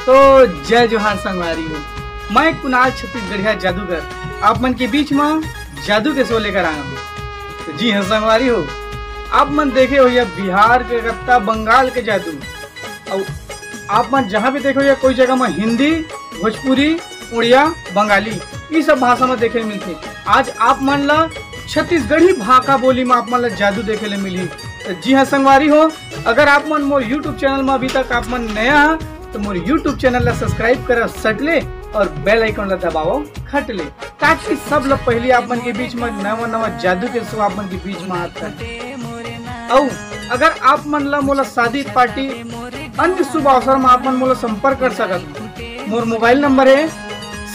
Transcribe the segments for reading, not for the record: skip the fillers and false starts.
तो जय जोहार संगवारी हो। मैं कुणाल छत्तीसगढ़िया जादूगर आप मन के बीच में जादू के शो लेकर आया हूँ। तो जी हाँ संगवारी हो, आप मन देखे हो या बिहार के कलकत्ता बंगाल के जादू, और आप मन जहाँ भी देखो या कोई जगह में हिंदी, भोजपुरी, उड़िया, बंगाली ये सब भाषा में देखे मिलते। आज आप मन ला छत्तीसगढ़ी भाषा बोली में आप मन ला जादू देखे ले मिली। तो जी हाँ संगवारी हो, अगर आप मन मोर यूट्यूब चैनल में अभी तक आप मन नया है तो मोर यूट्यूब चैनल ला सब्सक्राइब करो सट ले और बेल आइकन ला दबाओ खट ले, ताकि सब लोग पहले आप मन के बीच में नवा नवा जादू के शो आप मन के बीच में आता है। और अगर आप मन ला मोला शादी पार्टी अन्य शुभ अवसर में आप मन मोला संपर्क कर सकत। मोर मोबाइल नंबर है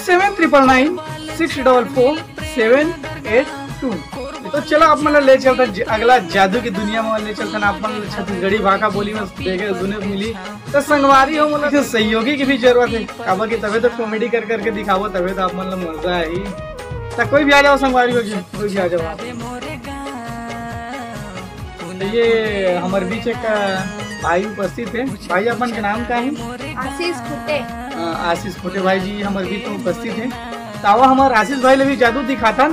7999 644 782। तो चलो आप मतलब ले चलते अगला जादू की दुनिया में ले चलते आप मतलब छत्तीसगढ़ी भाषा बोली में देखे सुने मिली। तो संगवारी हो मतलब सहयोगी की भी जरूरत है, काबा की तबे तो कॉमेडी कर करके दिखावो तबे तो आप मतलब मजा है। तो कोई भी आ जाओ संगवारी हो जी, कोई भी आ जाओ। तो ये हमारे बीच एक भाई उपस्थित है। भाई अपन के नाम क्या है? आशीष खुटे। आशीष खुटे भाई जी हमारे बीच में उपस्थित है। तो हमारे आशीष भाई ने भी जादू दिखाता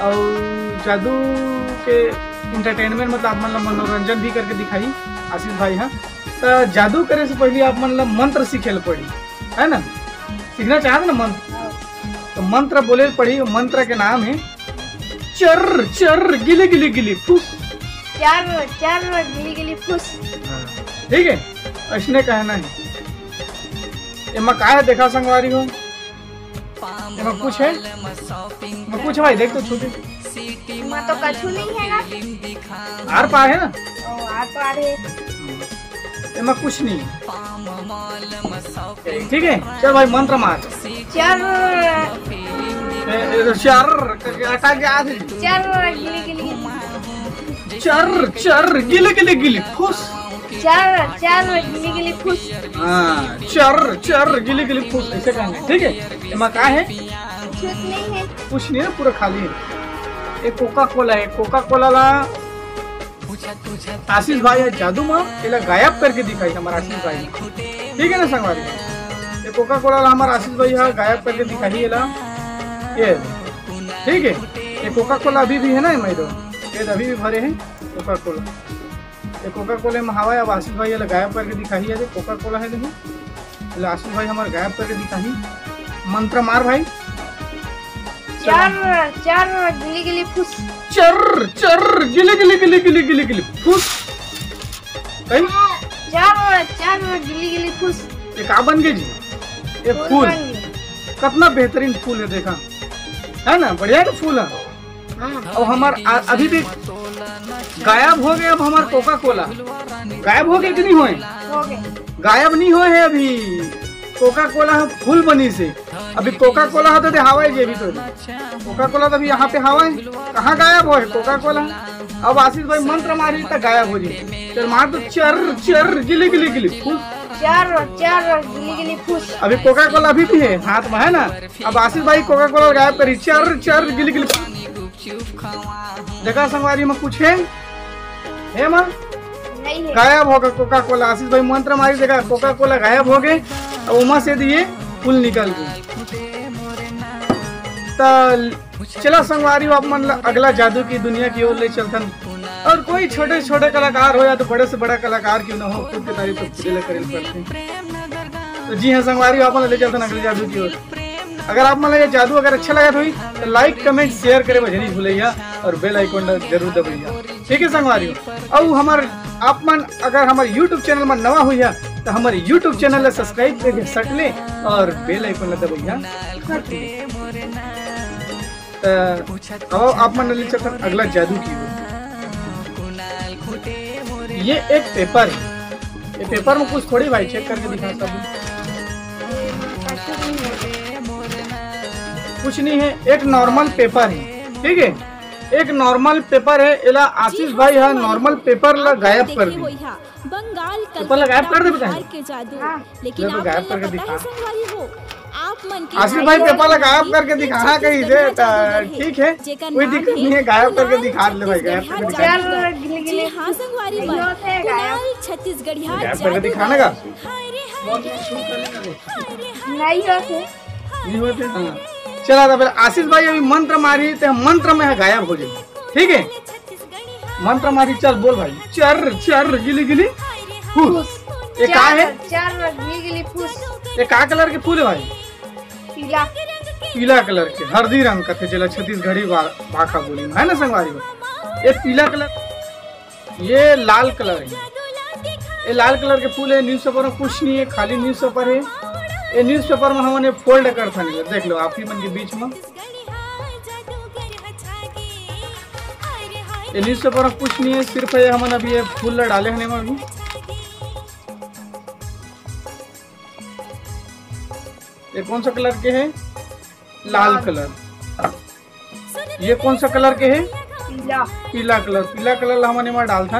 और जादू के इंटरटेनमेंट मतलब आप मतलब मनोरंजन भी करके दिखाई आशीष भाई। हाँ, तो जादू करे से पहले आप मतलब मंत्र सीखे पड़ी है ना, सीखना चाहते ना मंत्र। तो मंत्र बोले पड़ी, मंत्र के नाम है चर चर गिले गिले गिली फूस। चार चार गिली गिली फूस। ठीक है, ऐसने कहना है। एमा का है देखा संगवारी हो, एमा कुछ है, मैं कुछ भाई देख तो छोटे मैं तो कछु नहीं है ना, आर पार है ना। ओ आर पार है, एमा कुछ नहीं। ठीक है, चल भाई मंत्र मार। चार चार हटा के आज चार गिली गिली चर चर गिले गिले गिली फूस। चार चार गिली गिली फूस। हाँ, चर चर गिले गिले फूस ऐसे कहना है। ठीक है, एमा का है? कुछ नहीं है, कुछ नहीं है, पूरा खाली है। एक कोका कोला है, कोका कोला ला आशीष भाई है जादू में इला गायब करके दिखाई हमारा आशीष भाई। ठीक है ना संगवारी, ये कोका कोला ला हमारा आशीष भाई है गायब करके दिखाई इला ये। ठीक है, ये कोका कोला अभी भी है ना, मैं तो ये अभी भी भरे हैं कोका कोला। ये कोका कोले में हवा अब आशीष भाई गायब करके दिखाई है। कोका कोला है देखो, आशीष भाई हमारे गायब करके दिखाई। मंत्र मार भाई। चार चार गिली गिली फूस। चर चर गिले गिले गिले गिले गिले गिले फूस। चार चार गिली गिली फूस। ये का बन गई जी? ये फूल कितना बेहतरीन फूल है, देखा है ना, बढ़िया का फूल है। और हमार अभी भी गायब हो गया। अब हमार कोका कोला गायब हो गए कि नहीं हुए? गायब नहीं हुए है अभी। कोका कोला फूल बनी से अभी कोका कोला है तो हवा है। भी तो कोका कोला तो अभी यहाँ पे हवा है, कहाँ गायब हो है कोका कोला। अब आशीष भाई मंत्र मारी तो गायब हो जाए। चल मार तो चर चर गिले गिले गिले फूस। चार चार गिली गिली फूस। अभी कोका कोला अभी भी है हाथ में है ना। अब आशीष भाई कोका कोला गायब करी, चर चर गिली गिली। देखा संगवारी में कुछ है माँ? नहीं है, गायब होगा कोका कोला। आशीष भाई मंत्र मारी, देखा कोका कोला गायब हो गए। अब उमा से दिए फूल निकल गए। तो चला संगवारी आप मन अगला जादू की दुनिया की ओर ले चलतन। और कोई छोटे छोटे कलाकार हो या तो बड़े से बड़ा कलाकार क्यों ना हो, खुद की तारीफ तो खुद ले करें पड़ते। तो जी हाँ संगवारी आप ले चलते अगले जादू की ओर। अगर आप मन ये जादू अगर अच्छा लगा तो लाइक कमेंट शेयर करे बजनी भूलैया और बेल आइकन जरूर दबैया। ठीक है संगवारी। और हमारे आप मन अगर हमारे यूट्यूब चैनल में नवा हुई है तो हमारे यूट्यूब चैनल ला सब्सक्राइब करके सट ले और बेल आइकन दबैया। तो आप मन ले चलते अगला जादू की ओर। ये एक पेपर है, ये पेपर में कुछ थोड़ी भाई चेक करके दिखा सब कुछ नहीं है, एक नॉर्मल पेपर है। ठीक है, एक नॉर्मल पेपर है। इला आशीष भाई है नॉर्मल पेपर ला गायब कर दी। बंगाल पेपर ला गायब कर दे बेटा, लेकिन आप गायब करके दिखा। आप मन के आशीष भाई पेपर ला गायब करके दिखा कहीं से। ठीक है, कोई दिक्कत नहीं है, गायब करके दिखा ले भाई। गायब करके दिखा, छत्तीसगढ़िया गायब करके दिखाने का। नहीं होते। नहीं होते। हाँ चला तो फिर आशीष भाई अभी मंत्र मारी तो मंत्र में गायब हो जाए, ठीक है? मंत्र मारी, चल बोल भाई। चर चर गिली गिली फूस। ये का है? चार गिली फूस। ये का कलर के फूल है भाई? पीला। पीला कलर के, हरदी रंग का थे, चला छत्तीसगढ़ी भाषा बोली है ना संगवारी में। ये पीला कलर, ये लाल कलर है। ये लाल कलर के फूल है। न्यूज़पेपर में कुछ नहीं है, खाली न्यूज़पेपर है। ये न्यूज़पेपर में हमने फोल्ड कर था, नहीं देख लो आप ही मन के बीच में। ये न्यूज़पेपर में कुछ नहीं है, सिर्फ ये हमने अभी ये फूल डाले हैं अभी। ये कौन सा कलर के है? लाल कलर। ये कौन सा कलर के है? पीला। पीला कलर। पीला कलर हमने में डाल था।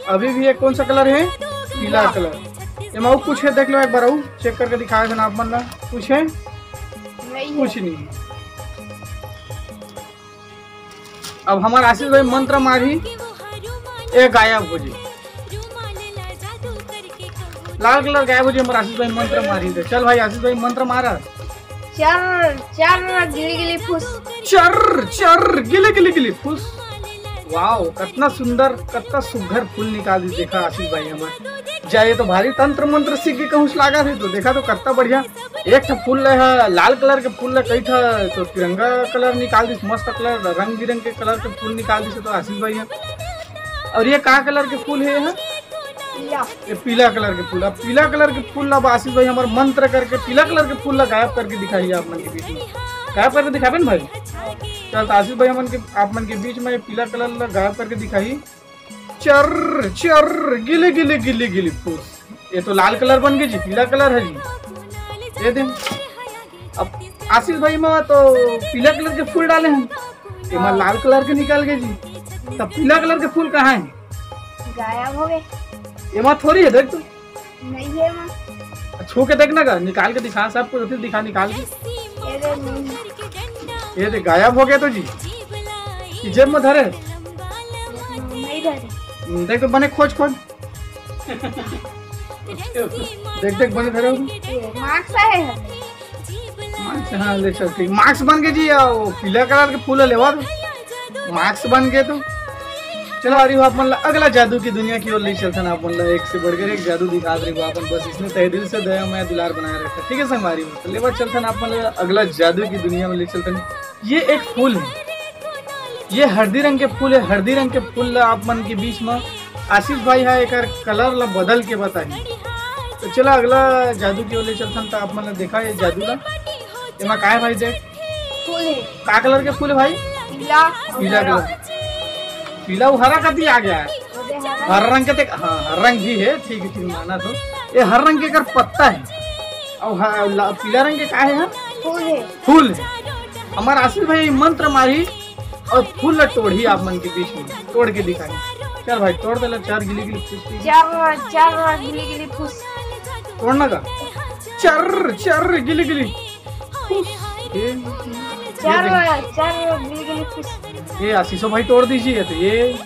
अभी भी ये कौन सा कलर है? पीला कलर। ये माऊ कुछ है, देख लो एक बार, चेक करके दिखाया था ना आप मन ला। कुछ है? नहीं कुछ नहीं। अब हमारा आशीष भाई मंत्र मारी, ये गायब हो जाए। लाल कलर गायब हो जाए, हमारा आशीष भाई मंत्र मारी थे। चल भाई आशीष भाई मंत्र मारा। चार चार गिली गिली फूस। चर चर गिले गिले गिले फूस। वाओ, कितना सुंदर, कितना सुघर फूल निकाल दी देखा आशीष भाई हमारे। जाए तो भारी तंत्र मंत्र सीख के कहूँ लागा थे, तो देखा तो कितना बढ़िया। एक फूल है लाल कलर के फूल, कई था तो तिरंगा कलर निकाल दी, मस्त कलर, रंग बिरंग के कलर के फूल निकाल दी तो आशीष भाई है। और ये कहाँ कलर के फूल है? ये पीला कलर के फूल। अब पीला कलर के फूल अब आशीष भाई हमारे मंत्र करके पीला कलर के फूल गायब करके दिखाइए आप मन के बीच में। गायब करके दिखावे ना भाई। चल आशीष भाई आप मन के बीच में ये पीला कलर गायब करके दिखाइए। चर चर गिले गिले गिले गिले फूस। ये तो लाल कलर बन गई जी, पीला कलर है जी। ये दिन अब आशीष भाई में तो पीला कलर के फूल डाले हैं, ये मैं लाल कलर के निकाल गए जी। तब पीला कलर के फूल कहाँ हैं? गायब हो गए। ये मत थोड़ी है, देख तू। नहीं है मां। छू के देखना का, निकाल के दिखा सबको, फिर दिखा निकाल के। ये देख गायब हो गया तो जी। जेब में धरे नहीं धरे। देख तो बने, खोज खोज। देख देख बने धरे मार्क्स है। मार्क्स। हाँ ले चल ठीक, मार्क्स बन गए जी। वो पीला कलर के फूल लेवा दो, मार्क्स बन गए तो चलो। अरे आप मतलब अगला जादू की दुनिया की ओर ले चलते ना। आप मतलब एक से बढ़कर एक जादू दिखा रहे हो अपन, बस इसने तहे दिल से दया मैं दुलार बनाया रखा, ठीक है संगवारी में। तो लेवा चलते ना आप मतलब अगला जादू की दुनिया में ले चलते हैं। ये एक फूल है, ये हरदी रंग के फूल है। हरदी रंग के फूल आप मन के बीच में आशीष भाई है एक कलर ला बदल के बताइए। तो चला अगला जादू की ओर ले चलते हैं। तो आप मतलब देखा ये जादू ला, ये का है भाई? देख फूल है। का कलर के फूल है भाई? पीला। पीला कलर। पीला वो हरा कभी आ गया है, हर रंग के देख। हाँ हर रंग भी है, ठीक है ठीक माना। तो ये हर रंग के कर पत्ता है और पीला रंग के का है? फूल है। फूल है। हमारा आशीष भाई मंत्र मारी और फूल तोड़ी आप मन के बीच में, तोड़ के दिखाई। चल भाई तोड़ दे, चार गिली गिली फूस। चार चार गिली गिली फूस। तोड़ना का, चर चर गिली गिली फूस। चार चार गिली गिली फूस। ये आशीषो भाई तोड़ दीजिए। तो ये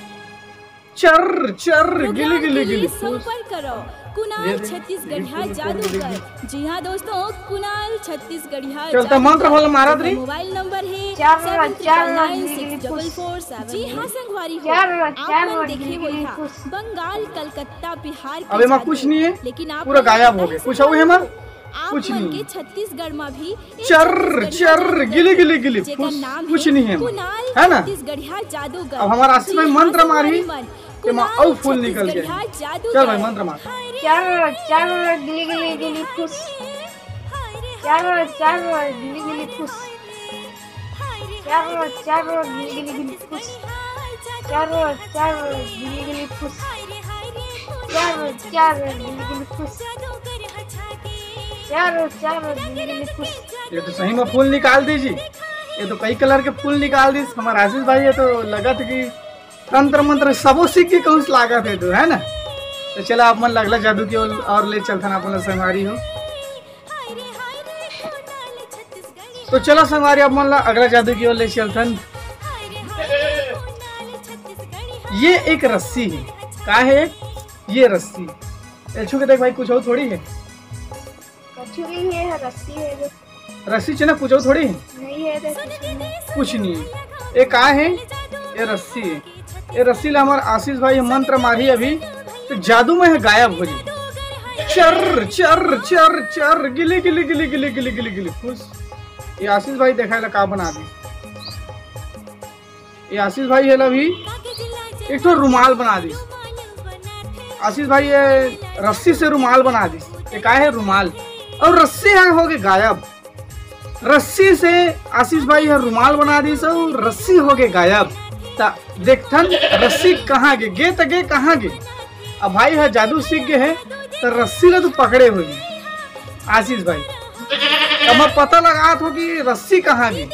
चर चर गिली गिली गिली फूस। संपर्क करो कुणाल छत्तीसगढ़िया जादूगर। जी हाँ दोस्तों, कुणाल छत्तीसगढ़िया चलता मंत्र बोल मारा त्री। मोबाइल नंबर है 74964447। जी हाँ संगवारी हो, चार आप देखिए वही बंगाल, कलकत्ता, बिहार अबे माँ कुछ नहीं है, लेकिन आप पूरा गायब हो गया। कुछ है माँ? कुछ आप नहीं। के छत्तीसगढ़ में भी चर चर गिली गिली गिली फूस। कुछ नहीं है है ना? छत्तीसगढ़िया जादूगर। अब हमारा आशीष भाई मंत्र मारी कि माँ और फूल निकल गए। चल भाई मंत्र मार। चार चार गिली गिली गिली फूस। चार चार गिली गिली फूस। चार चार गिली गिली गिली फूस। चार चार गिली गिली फूस। चार चार गिली गिली फूस। चार चार गिली गिली फूस। ये तो सही में फूल निकाल दीजिए। ये तो कई कलर के फूल निकाल दी हमारा आशीष भाई। ये तो लगा था कि तंत्र मंत्र सबो सीख के कौन लागा थे तो, है ना? तो चला आप मन लगला जादू की और ले चलता ना अपन संगवारी हो। तो चलो संगवारी आप मन अगला जादू की ओर ले चलता। ये एक रस्सी है। का है? ये रस्सी। छू के देख भाई, कुछ और थोड़ी है। कछु नहीं है, रस्सी है जो। रस्सी से ना कुछ और थोड़ी है। नहीं है तो कुछ नहीं। कुछ नहीं है। ये का है? ये रस्सी है। ये रस्सी ला हमारे आशीष भाई मंत्र मारी अभी तो जादू में है गायब हो जी। चर चर चर चर गिली गिली गिली गिली गिली गिली गिली खुश। ये आशीष भाई देखा ला का बना दी। ये आशीष भाई है अभी एक तो रुमाल बना दी। आशीष भाई ये रस्सी से रुमाल बना दी। ये का है? रुमाल। और रस्सी है हो गए गायब। रस्सी से आशीष भाई है रुमाल बना दी सब, रस्सी हो गए गायब। देखथन रस्सी कहाँ गे त गे कहाँ गे। अब भाई है जादू सीख गए है तो रस्सी ला तो पकड़े हुए आशीष भाई। अब मैं पता लगा था कि रस्सी कहाँ गी।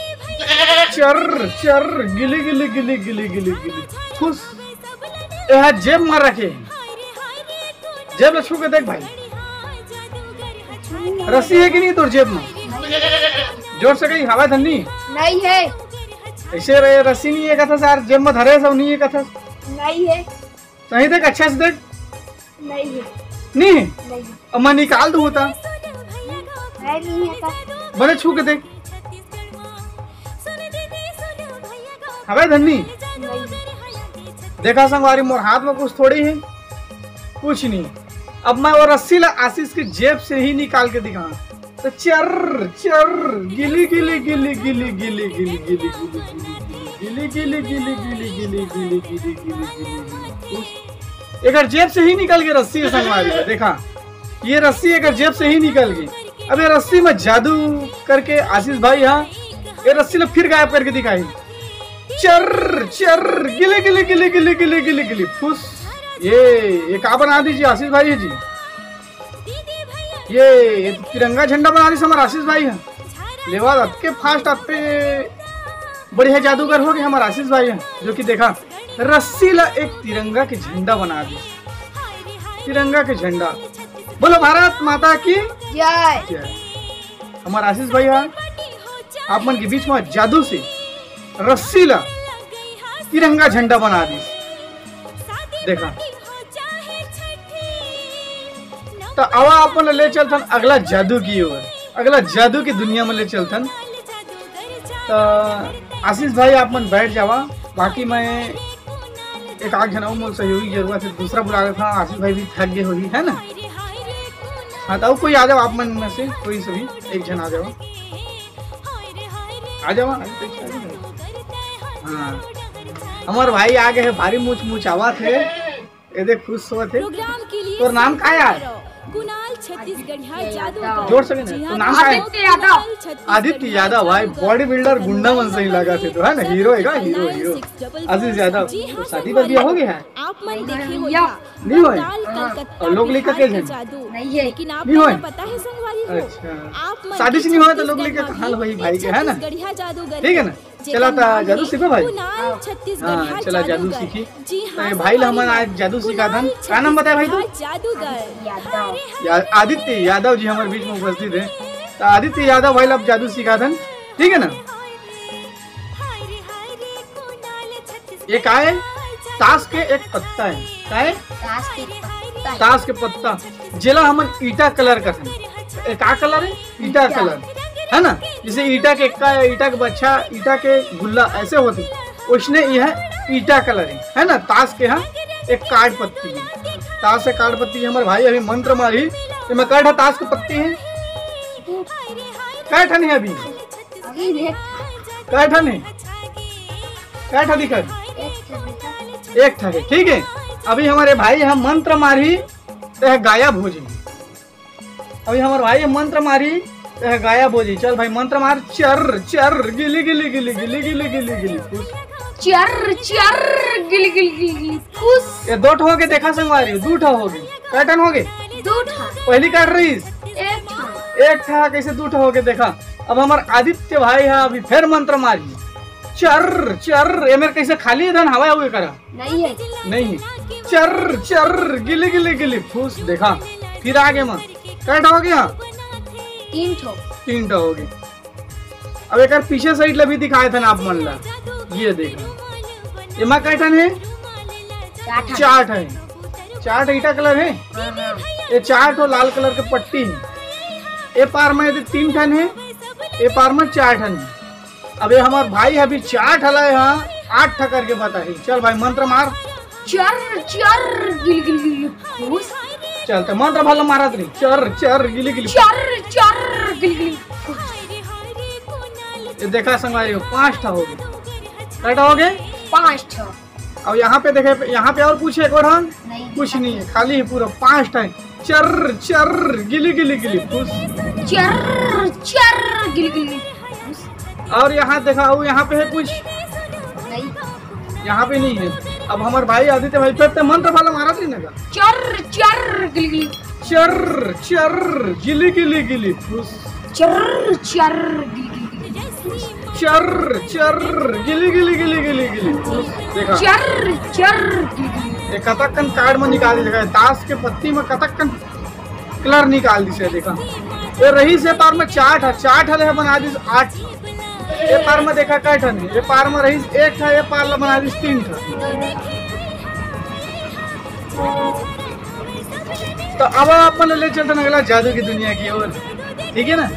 चर चर गिली गिली गिली गिली गिली गिली खुश। यह जेब में रखे, जेब छू के देख भाई, रस्सी है कि नहीं तोर जेब में? जोर से कहीं हवा धन्नी नहीं है। ऐसे रहे रस्सी नहीं है कथा यार, जेब में धरे सब नहीं है कथा। नहीं है। सही देख, अच्छा से देख। नहीं है। नहीं है? नहीं अब मैं निकाल दूँ होता। है, नहीं है तो। बड़े छू के देख, हवा धन्नी देखा संगवारी मोर हाथ में कुछ थोड़ी है, कुछ नहीं। अब मैं वो रस्सी ला आशीष की जेब से ही निकाल के दिखा तो चर चर गिली गिली गिली गिली गिली गिली गिली गिली गिली गिली गिली गिली गिली गिली गिली गिली। एक जेब से ही निकल गई रस्सी है संगवारी। देखा ये रस्सी एक जेब से ही निकल गई। अब ये रस्सी में जादू करके आशीष भाई यहाँ ये रस्सी ने फिर गायब करके दिखाई। चर चर गिली गिली गिली गिली गिली गिली गिली फुस। ये का बना दीजिए आशीष भाई है जी। ये तिरंगा झंडा बना दी हमारे आशीष भाई है। लेवा के फास्ट आपके बढ़िया जादूगर हो गए हमारे आशीष भाई है, जो कि देखा रस्सी ला एक तिरंगा के झंडा बना दी। तिरंगा के झंडा। बोलो भारत माता की जय। हमारे आशीष भाई है आप मन के बीच में जादू से रस्सी ला तिरंगा झंडा बना दी। देखा तो अब अपन ले चलथन अगला जादू की ओर, अगला जादू की दुनिया में ले चलथन। तो आशीष भाई आप मन बैठ जावा, बाकी मैं एक आग जनाऊ मोल सहयोगी जरूरत है, दूसरा बुला रहा था। आशीष भाई भी थक गए होगी है ना। हाँ तो कोई आ जाओ आप मन में से, कोई से भी एक जन आ जाओ, आ जाओ। हाँ हमारे भाई आ गए है, भारी मूछ मूछ आवा थे, ये देख खुश हुआ थे। तो नाम क्या यार? कुणाल छत्तीसगढ़िया जादूगर। जोर से नहीं, तो नाम क्या है? आदित्य यादव। भाई बॉडी बिल्डर गुंडा मन से ही लगा थे तो है ना, हीरो है का? हीरो हीरो आशीष यादव। तो शादी पर भी हो गया है? आप मन देखे हो नहीं हो और लोग लेकर के नहीं है, लेकिन आपको पता है संगवारी हो। अच्छा शादी से नहीं हुआ तो लोग लेकर कहाँ भाई भाई के है ना। ठीक है ना, चला था जादू सीखो भाई। हाँ चला जादू सीखी। तो भाई ला हमारा आज जादू सीखा था। क्या नाम बताया भाई? तो जादूगर आदित्य यादव जी हमारे बीच में उपस्थित है। तो आदित्य यादव भाई ला जादू सीखा था, ठीक है ना। ये क्या है? ताश के एक पत्ता है। क्या है? ताश के पत्ता जेला हमन ईटा कलर का था। क्या कलर है? ईटा कलर है ना। जैसे ईटा के एक्का, ईटा के बच्चा, ईटा के गुल्ला ऐसे होते, उसने यह ईटा कलर है ना। ताश के यहाँ एक कार्ड पत्ती है, ताश से कार्ड पत्ती है। हमारे भाई अभी मंत्र मारी तो मैं कह ताश की पत्ती है क्या ठन है अभी? क्या ठन है? क्या ठा दिखा? एक था। ठीक है अभी हमारे भाई यहाँ मंत्र मारी तो गायब हो जाए। अभी हमारे भाई मंत्र मारी तो गायब हो जाए। चल भाई मंत्र मार। चर चर गिली गिली गिली गिली गिली गिली गिली चर चर गिली गिली गिली खुश। ये दो ठो हो गए देखा संगवारी, दो ठो हो गए। क्या टन हो गए? दो ठा। पहली काट रही एक था कैसे दो ठो हो गए देखा। अब हमारे आदित्य भाई है अभी फिर मंत्र मारी। चर चर ये मेरे कैसे खाली धन हवा हुए करा? नहीं है, नहीं है। चर चर गिली गिली गिली फूस। देखा फिर आगे में क्या हो गया? तीन ठो हो गए। अब एक पीछे साइड ला भी दिखाए थे ना आप मन ला। ये देखा ये माँ क्या ठन है? चार है। चार ईटा कलर है, हाँ। ये 4 ठो लाल कलर के पट्टी है। ये पार में यदि 3 ठन है, ये पार में 4 ठन है। अब ये हमार भाई अभी 4 ठला है, हाँ 8 ठा करके बताई। चल भाई मंत्र मार। चर चर गिल गिल गिल फुस। चल तो मंत्र भला मारा तरी। चर चर गिली गिली। चर चर गिल गिल फुस। ये देखा संगवारी हो 5 ठा हो गए। कैटा हो गए? 5 ठा। अब यहाँ पे देखे, यहाँ पे और कुछ है? और हाँ नहीं कुछ नहीं है, खाली है पूरा 5 ठा। चर चर गिली गिली गिली फुस। चर चर गिल गिल गिल फुस। और यहाँ देखा हो, यहाँ पे है कुछ? नहीं यहाँ पे नहीं है। अब हमारे भाई आदित्य भाई पे मंत्र वाला मारा थी ना। चर चर गिल गिल चर चर गिली गिली गिली फुस। चर चर गिल गिल चर चर गिली गिली गिली गिली गिली फुस। देखा चर चर गिल गिल। ये कतक्कन कार्ड में निकाल दी। देखा ताश के पत्ती में कतक्कन कलर निकाल दी से। देखा ये रही से पार में 4 ठा, 4 ठले बना दी 8। ये पार में देखा क्या ठन है? ये पार में रही 1 ठा, ये पार बना दी 3 ठा। तो अब अपन ले चलते अगला जादू की दुनिया की ओर, ठीक है ना।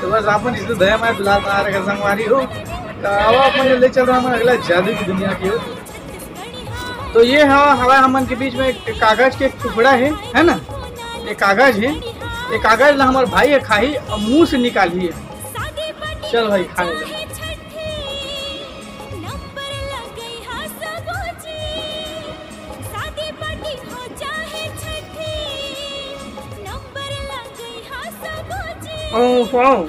तो बस अपन इसको दया माया दुलार बना रखा संगवारी हो। तो अब अपन ले चल रहे हैं अगला जादू की दुनिया की ओर। तो ये हवा हमन के बीच में एक कागज के एक टुकड़ा है ना। ये कागज है, ये कागज ला हमारे भाई है खाई और मुंह से निकाली है। चल भाई खाए ले। वाह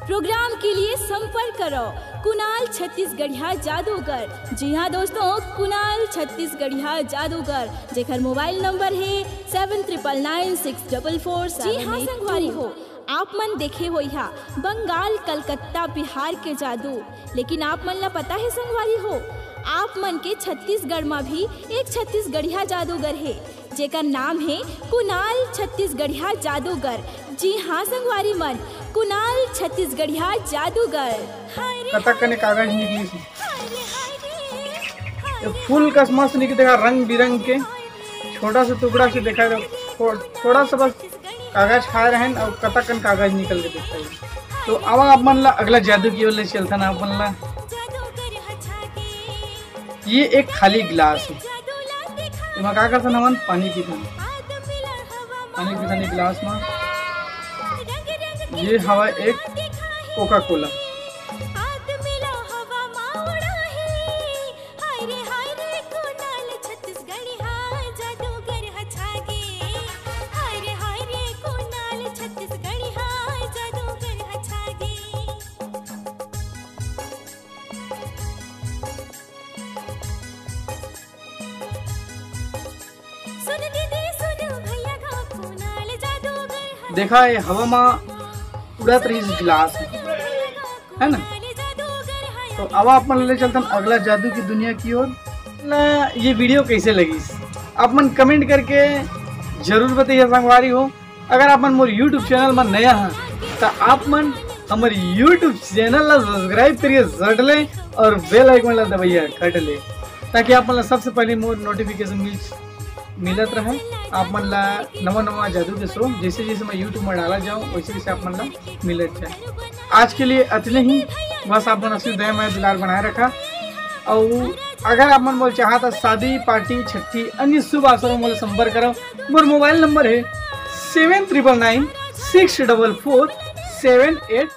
प्रोग्राम के लिए संपर्क करो कुणाल छत्तीसगढ़िया जादूगर। जी हाँ दोस्तों, कुणाल छत्तीसगढ़िया जादूगर, जेकर मोबाइल नंबर है 7999644782। जी हाँ संगवारी हो, आप मन देखे हो यहाँ बंगाल, कलकत्ता, बिहार के जादू, लेकिन आप मन ला पता है संगवारी हो, आप मन के छत्तीसगढ़ में भी एक छत्तीसगढ़िया जादूगर है, जेकर नाम है कुणाल छत्तीसगढ़िया जादूगर। जी हाँ संगवारी मन, कुणाल छत्तीसगढ़िया जादूगर। कतक्कन कागज निकली थी, फूल का मस्त निकली। देखा रंग बिरंग के छोटा सा टुकड़ा से देखा, थोड़ा सा बस कागज खा रहे हैं और कतक्कन कागज निकल के देखता है। तो अब अपन ला अगला जादू की ओर ले चलता ना अपन ला। ये एक खाली गिलास है, इसमें क्या करता ना, पानी पीता, पानी पीता गिलास में। ये हवा एक कोका कोला। देखा है हवा में उड़त रही गिलास है ना। तो अब अपन ले चलते हैं अगला जादू की दुनिया की ओर। ये वीडियो कैसे लगी आप मन कमेंट करके जरूर बताइए संगवारी हो। अगर आप मन मोर यूट्यूब चैनल में नया है तो आप मन हमारे यूट्यूब चैनल ला सब्सक्राइब करिए जट ले और बेल आइकन ला दबाइए घट ले, ताकि आप मन सबसे पहले मोर नोटिफिकेशन मिलत रहे। आप मन ला नवा जादू के शो जैसे जैसे मैं यूट्यूब में डाला जाऊँ वैसे वैसे आप मन ला मिलत जाए। आज के लिए इतने ही, बस आप मन असली दया में दुलार बनाए रखा। और अगर आप मन बोल चाहता शादी, पार्टी, छठी, अन्य शुभ अवसरों में संपर्क करो। मोर मोबाइल नंबर है 7999 644 782।